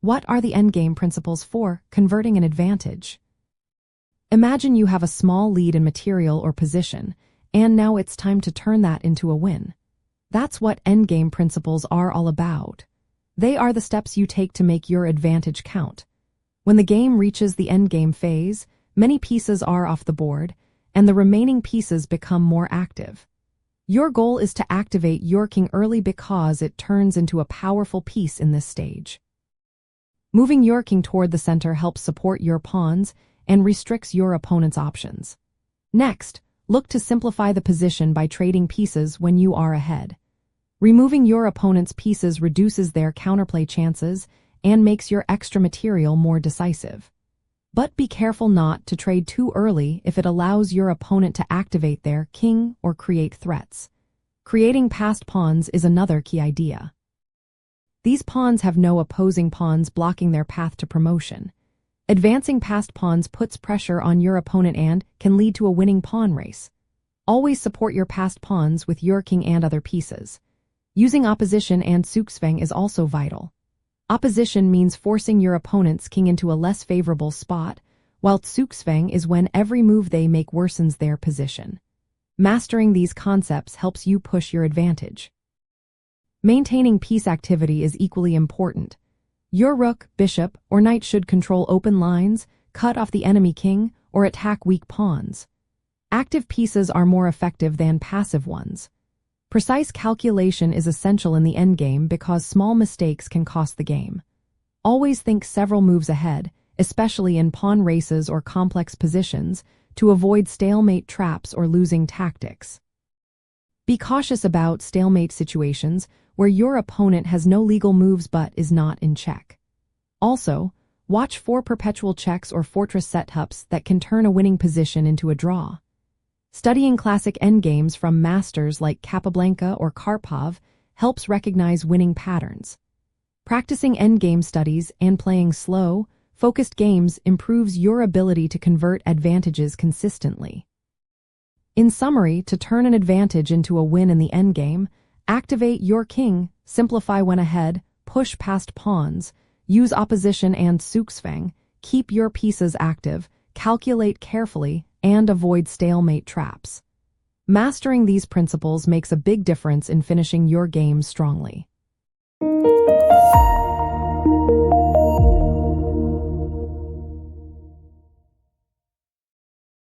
What are the endgame principles for converting an advantage? Imagine you have a small lead in material or position, and now it's time to turn that into a win. That's what endgame principles are all about. They are the steps you take to make your advantage count. When the game reaches the endgame phase, many pieces are off the board, and the remaining pieces become more active. Your goal is to activate your king early because it turns into a powerful piece in this stage. Moving your king toward the center helps support your pawns and restricts your opponent's options. Next, look to simplify the position by trading pieces when you are ahead. Removing your opponent's pieces reduces their counterplay chances and makes your extra material more decisive. But be careful not to trade too early if it allows your opponent to activate their king or create threats. Creating passed pawns is another key idea. These pawns have no opposing pawns blocking their path to promotion. Advancing past pawns puts pressure on your opponent and can lead to a winning pawn race. Always support your passed pawns with your king and other pieces. Using opposition and zugzwang is also vital. Opposition means forcing your opponent's king into a less favorable spot, while zugzwang is when every move they make worsens their position. Mastering these concepts helps you push your advantage. Maintaining piece activity is equally important. Your rook, bishop, or knight should control open lines, cut off the enemy king, or attack weak pawns. Active pieces are more effective than passive ones. Precise calculation is essential in the endgame because small mistakes can cost the game. Always think several moves ahead, especially in pawn races or complex positions, to avoid stalemate traps or losing tactics. Be cautious about stalemate situations where your opponent has no legal moves but is not in check. Also, watch for perpetual checks or fortress setups that can turn a winning position into a draw. Studying classic endgames from masters like Capablanca or Karpov helps recognize winning patterns. Practicing endgame studies and playing slow, focused games improves your ability to convert advantages consistently. In summary, to turn an advantage into a win in the endgame, activate your king, simplify when ahead, push past pawns, use opposition and zugzwang, keep your pieces active, calculate carefully, and avoid stalemate traps. Mastering these principles makes a big difference in finishing your game strongly.